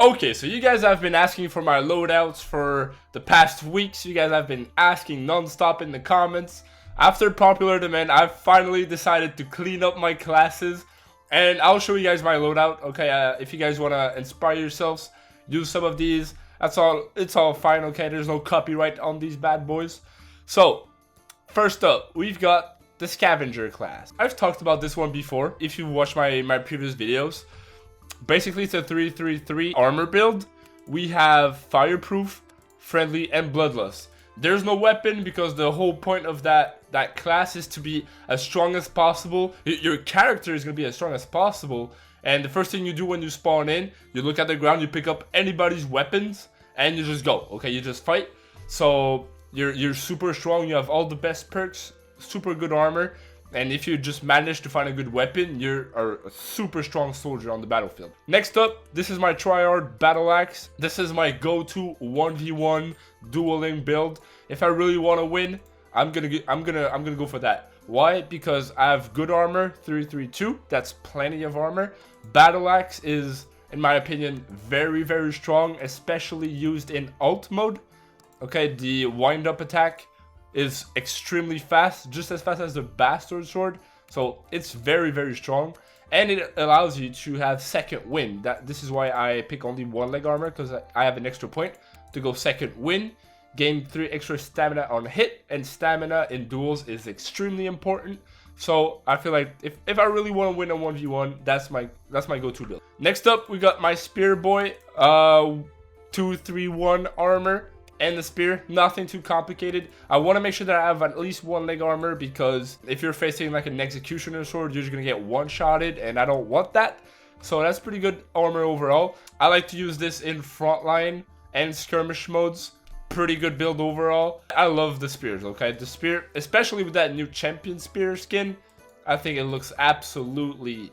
Okay, so you guys have been asking for my loadouts for the past weeks. You guys have been asking non-stop in the comments. After popular demand, I've finally decided to clean up my classes, and I'll show you guys my loadout. Okay, if you guys want to inspire yourselves, use some of these. That's all. It's all fine. Okay, there's no copyright on these bad boys. So, first up, we've got the Scavenger class. I've talked about this one before if you watched my previous videos. Basically, it's a 3-3-3 armor build. We have Fireproof, Friendly, and Bloodlust. There's no weapon because the whole point of that class is to be as strong as possible. Your character is going to be as strong as possible. And the first thing you do when you spawn in, you look at the ground, you pick up anybody's weapons, and you just go. Okay, you just fight. So you're super strong. You have all the best perks, super good armor. And if you just manage to find a good weapon, you're a super strong soldier on the battlefield. Next up, this is my Triard Battle Axe. This is my go-to 1v1 dueling build. If I really want to win, I'm gonna go for that. Why? Because I have good armor, 3-3-2. That's plenty of armor. Battle Axe is, in my opinion, very, very strong, especially used in ult mode. Okay, the wind-up attack is extremely fast, just as fast as the Bastard Sword. So it's very, very strong, and it allows you to have second wind. This is why I pick only one leg armor, because I have an extra point to go second wind. Gain 3 extra stamina on hit, and stamina in duels is extremely important. So I feel like if I really want to win a 1v1, that's my go-to build. Next up, we got my Spear Boy 2-3-1 armor. And the spear, nothing too complicated. I want to make sure that I have at least one leg armor, because if you're facing like an executioner sword, you're just gonna get one-shotted, and I don't want that. So that's pretty good armor overall. I like to use this in frontline and skirmish modes. Pretty good build overall. I love the spears. Okay, the spear, especially with that new champion spear skin, I think it looks absolutely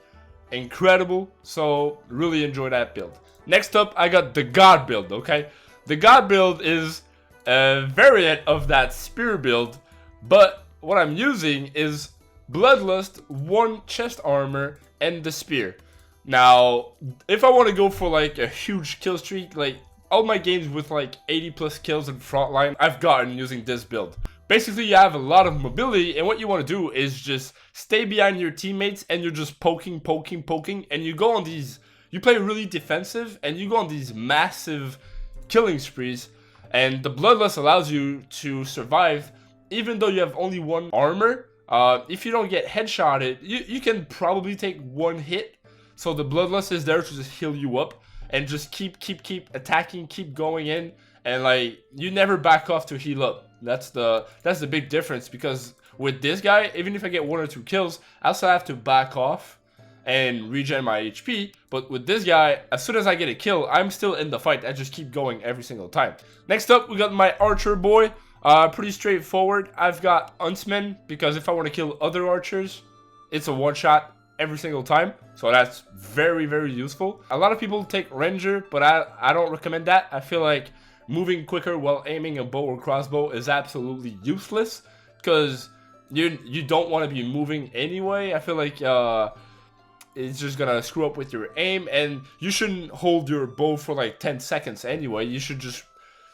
incredible. So really enjoy that build. Next up, I got the God build. Okay. The God build is a variant of that spear build, but what I'm using is Bloodlust, 1 chest armor, and the spear. Now, if I want to go for like a huge kill streak, like all my games with like 80+ kills in frontline, I've gotten using this build. Basically, you have a lot of mobility, and what you want to do is just stay behind your teammates, and you're just poking, and you go on these, you play really defensive, and you go on these massive killing sprees, and the Bloodlust allows you to survive even though you have only 1 armor. If you don't get headshotted, you can probably take 1 hit, so the Bloodlust is there to just heal you up and just keep attacking, keep going in, and like you never back off to heal up. That's the big difference, because with this guy, even if I get 1 or 2 kills, I also have to back off and regen my HP. But with this guy, as soon as I get a kill, I'm still in the fight. I just keep going every single time. Next up, we got my Archer Boy. Pretty straightforward. I've got Huntsman, because if I want to kill other archers, it's a one-shot every single time. So that's very, very useful. A lot of people take Ranger, but I don't recommend that. I feel like moving quicker while aiming a bow or crossbow is absolutely useless, because you don't want to be moving anyway. I feel like it's just gonna screw up with your aim, and you shouldn't hold your bow for like 10 seconds anyway. You should just,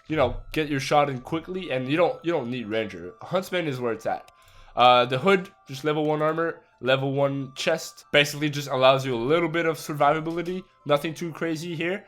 you know, get your shot in quickly, and you don't need Ranger. Huntsman is where it's at. The Hood, just level 1 armor, level 1 chest, basically just allows you a little bit of survivability. Nothing too crazy here.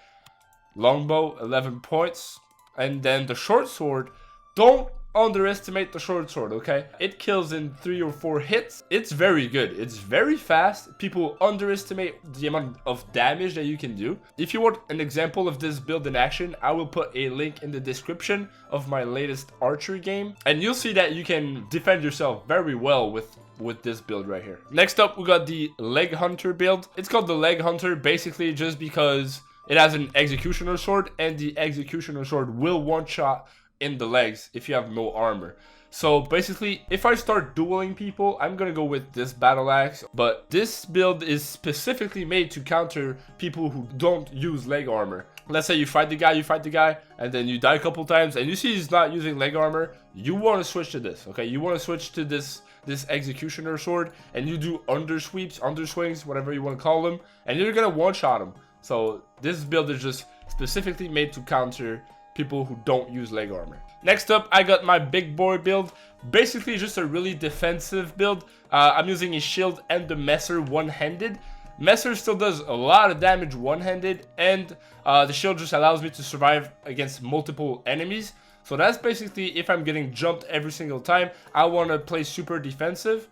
Longbow, 11 points. And then the short sword, don't underestimate the short sword, okay? It kills in 3 or 4 hits. It's very good. It's very fast. People underestimate the amount of damage that you can do. If you want an example of this build in action, I will put a link in the description of my latest archer game, and you'll see that you can defend yourself very well with this build right here. Next up, we got the Leg Hunter build. It's called the Leg Hunter basically just because it has an executioner sword, and the executioner sword will one-shot in the legs if you have no armor. So basically, if I start dueling people, I'm gonna go with this battle axe. But this build is specifically made to counter people who don't use leg armor. Let's say you fight the guy, and then you die a couple times, and you see he's not using leg armor. You want to switch to this, okay? You want to switch to this executioner sword, and you do undersweeps, underswings, whatever you want to call them, and you're gonna one-shot him. So this build is just specifically made to counter people who don't use leg armor. Next up, I got my big boy build. Basically just a really defensive build. I'm using a shield and the Messer one-handed. Messer still does a lot of damage one-handed, and the shield just allows me to survive against multiple enemies. So that's basically, if I'm getting jumped every single time, I want to play super defensive.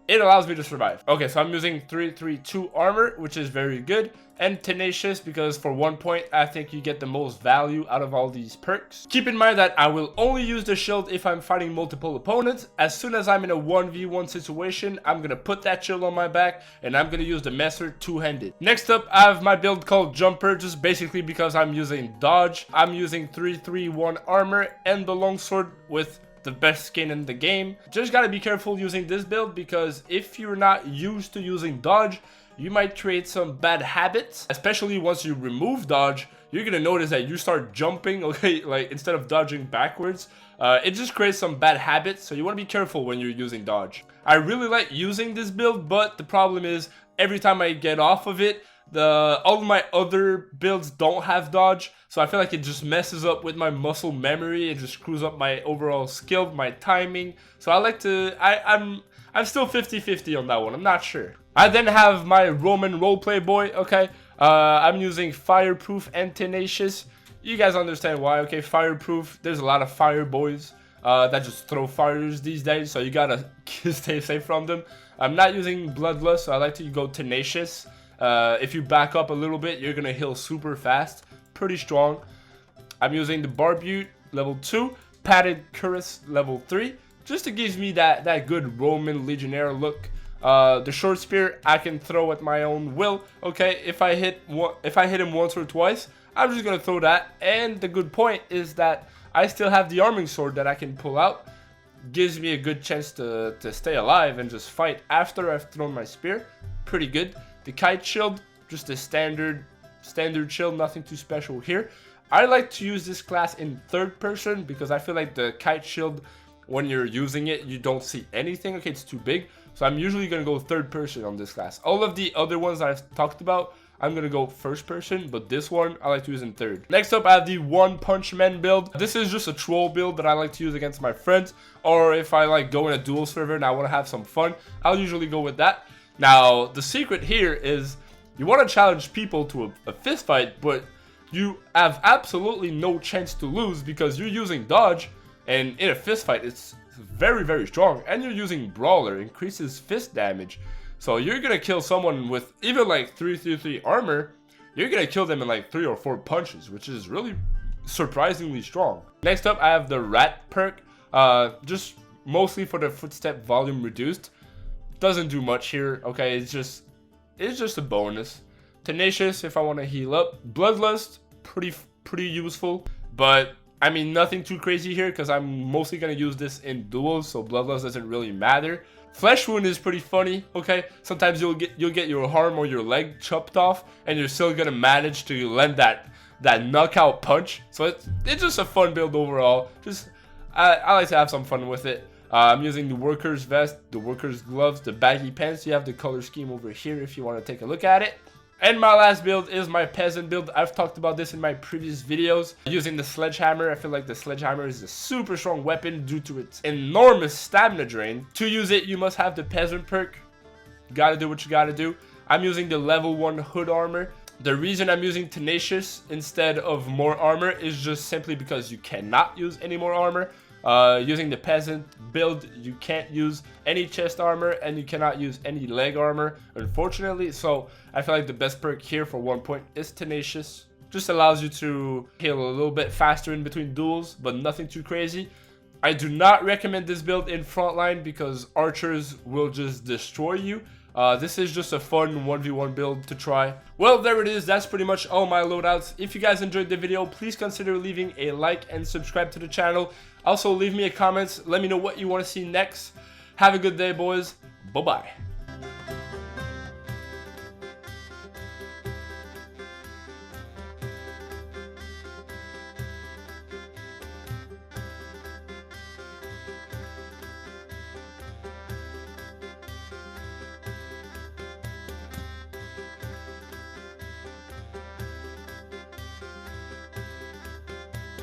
It allows me to survive. Okay, so I'm using 332 armor, which is very good, and tenacious because for 1 point, I think you get the most value out of all these perks. Keep in mind that I will only use the shield if I'm fighting multiple opponents. As soon as I'm in a 1v1 situation, I'm going to put that shield on my back, and I'm going to use the Messer two-handed. Next up, I have my build called Jumper, just basically because I'm using dodge. I'm using 331 armor and the longsword with the best skin in the game. Just gotta be careful using this build, because if you're not used to using dodge, you might create some bad habits. Especially once you remove dodge, you're gonna notice that you start jumping, okay, like instead of dodging backwards. It just creates some bad habits, so you want to be careful when you're using dodge. I really like using this build, but the problem is every time I get off of it, all of my other builds don't have dodge, so I feel like it just messes up with my muscle memory. It just screws up my overall skill, my timing. So I like to, I'm still 50-50 on that one. I'm not sure. I then have my Roman roleplay boy. Okay, I'm using fireproof and tenacious. You guys understand why? Okay, fireproof. There's a lot of fire boys that just throw fires these days, so you gotta stay safe from them. I'm not using bloodlust, so I like to go tenacious. If you back up a little bit, you're gonna heal super fast, pretty strong. I'm using the Barbute level 2, padded cuirass level 3, just to give me that good Roman legionnaire look. The short spear I can throw at my own will. Okay, if I hit him once or twice, I'm just gonna throw that. And the good point is that I still have the arming sword that I can pull out. Gives me a good chance to stay alive and just fight after I've thrown my spear. Pretty good. The kite shield, just a standard shield, nothing too special here. I like to use this class in third person because I feel like the kite shield, when you're using it, you don't see anything. Okay, it's too big. So I'm usually going to go third person on this class. All of the other ones that I've talked about, I'm going to go first person, but this one I like to use in third. Next up, I have the One Punch Man build. This is just a troll build that I like to use against my friends, or if I like go in a duel server and I want to have some fun, I'll usually go with that. Now, the secret here is you want to challenge people to a fist fight, but you have absolutely no chance to lose because you're using dodge, and in a fist fight, it's very, very strong, and you're using Brawler, increases fist damage. So you're going to kill someone with even like 333 armor, you're going to kill them in like 3 or 4 punches, which is really surprisingly strong. Next up, I have the Rat perk, just mostly for the footstep volume reduced. Doesn't do much here, okay, it's just a bonus. Tenacious if I want to heal up. Bloodlust, pretty useful, but I mean nothing too crazy here because I'm mostly going to use this in duels, so Bloodlust doesn't really matter. Flesh Wound is pretty funny, okay? Sometimes you'll get your arm or your leg chopped off, and you're still gonna manage to land that knockout punch. So it's just a fun build overall. Just I like to have some fun with it. I'm using the Worker's Vest, the Worker's Gloves, the baggy pants. You have the color scheme over here if you want to take a look at it. And my last build is my Peasant build. I've talked about this in my previous videos. Using the Sledgehammer, I feel like the Sledgehammer is a super strong weapon due to its enormous stamina drain. To use it, you must have the Peasant perk. You gotta do what you gotta do. I'm using the level 1 hood armor. The reason I'm using Tenacious instead of more armor is just simply because you cannot use any more armor. Using the Peasant build, you can't use any chest armor and you cannot use any leg armor, unfortunately. So I feel like the best perk here for 1 point is Tenacious. Just allows you to heal a little bit faster in between duels, but nothing too crazy. I do not recommend this build in frontline because archers will just destroy you. This is just a fun 1v1 build to try. Well, there it is. That's pretty much all my loadouts. If you guys enjoyed the video, please consider leaving a like and subscribe to the channel. Also, leave me a comment. Let me know what you want to see next. Have a good day, boys. Bye-bye.